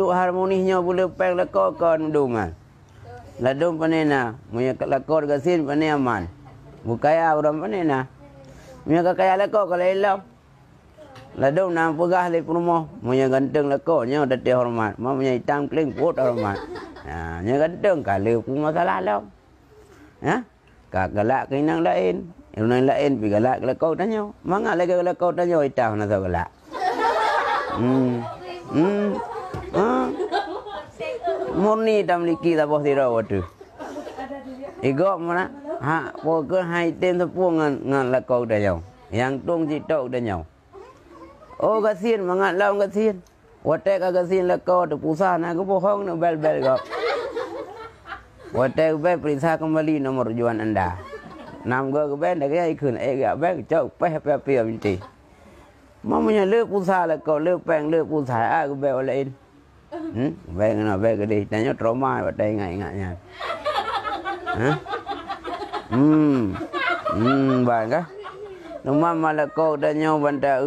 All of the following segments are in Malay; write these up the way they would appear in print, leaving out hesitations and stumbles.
duk harmonisnya boleh peng leko kon dungan. Ladum panena, munya leko gasin pane aman. Bukaya orang panena. Munya kaya leko kalau elam. Ladum nam pegah le rumah, munya ganteng leko nya dah hormat. Mau munya hitam keling pot hormat. Ha, nya ganteng kalau pun masalah lah. Ha? Kak galak ke nang lain. Yang lain pi galak leko tanya. Mangak lagi leko tanya hitam nak galak. Murni tam liki tak boleh tiru waktu. Ego mana? Ha, pokok hai tem tepung ngan lakau dah jauh. Yang tung citok dah jauh. Oh gasin, mangat lau gasin. Watek gasin lakau tu pusat nak bohong nak bel-bel kau. Watek bel periksa kembali nomor juan anda. Nam go bel dah kaya ikut gak bel cok peh binti. Mamanya le pusat lakau le peng le pusat aku bel olain. Bel kena bel gede. Tanya trauma watek ingat-ingatnya. Bang kah? Numam malako danyo banta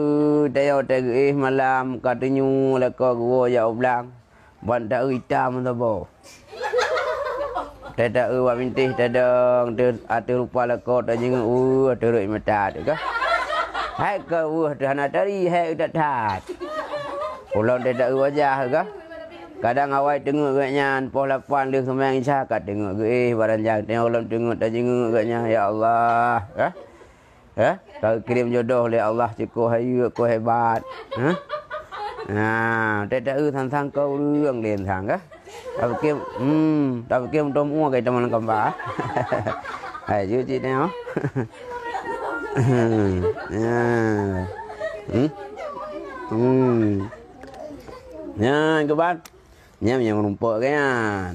dayo tege malam katunyu lako gua ya oblang. Banta hitam tabo. Tada wa bintih tadang ate rupa lako danyo ate roi mata tu kah? Hai ka dana dari hai tat. Pulau tada wajah kah? Kadang awai tengok gaknya poh lapan leuh semang insya kat tengok ge barang jang tengok lam tengok tak jenguk gaknya ya Allah ha kau kirim jodoh oleh Allah cukup hayu kau hebat ha tak thang kau rương liền thang kah tao kiếm tôm mua cái trong cầm bả hay chứ chị nào nha các bạn nyam yang menumpuk kan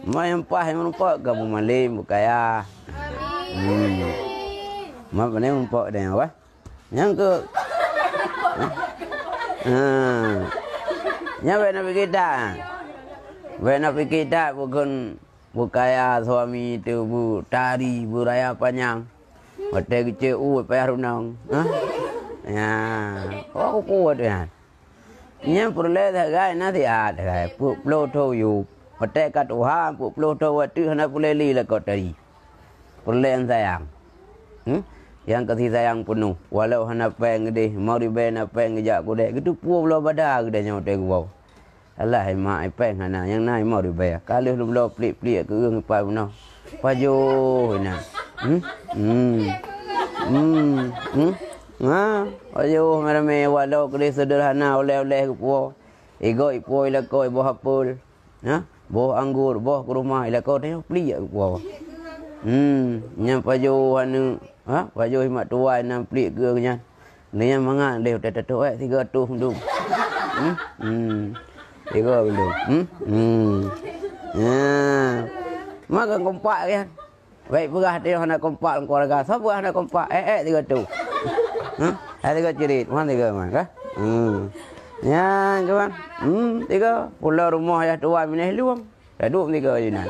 mau yang pah yang menumpuk kamu malim bukaya mau mana menumpuk dah apa yang ke nyam benar kita bukan bukaya suami tu bu tari buraya panjang hotel kecil payah runang ya oh kuat ya nya perle gai na ti a gai pu plo tho yu pate kat uha pu plo tho wa tu hana pule li la ko tari perle sayang yang kasih sayang penuh walau hana peng gede mau diben peng ngejak ku dek gitu pu lo bada gede nyote ku Allah ai ma ai peng hana yang nai mau diben kalau lu lo plik-plik ke ương pa no pa jo na ayo merame walau kali sederhana oleh-oleh po igoi poi la koi boh apel boh anggur boh kurma ila kau tengok pli po nya pajo anu pajo himat tuai nam pli ke nya nya manga leu tetu 300 dum tiga belum maka kompak kan baik perah dia hana kompak keluarga siapa hana kompak 300 ada tiga cerit, mana tiga man kah? Ya, kawan. Tiga. Pulau rumah ya tua minah luang. Dah duduk tiga je nak.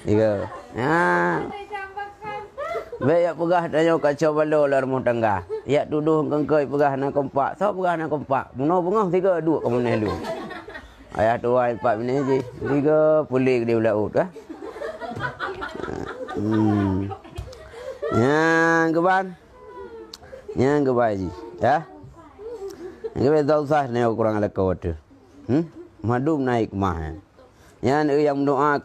Tiga. Ya. Baik pegah tanya kacau balo lah rumah tangga. Ya duduk kengkoi pegah nak kompak. Siapa pegah nak kompak? Bunga tiga duduk kamu minah luang. Ayah tua 4 minah je. Tiga pulih dia ulaut kah? Yang ke bayi ya yang ke dosa ni kurang lekau tu madum naik mah yang doa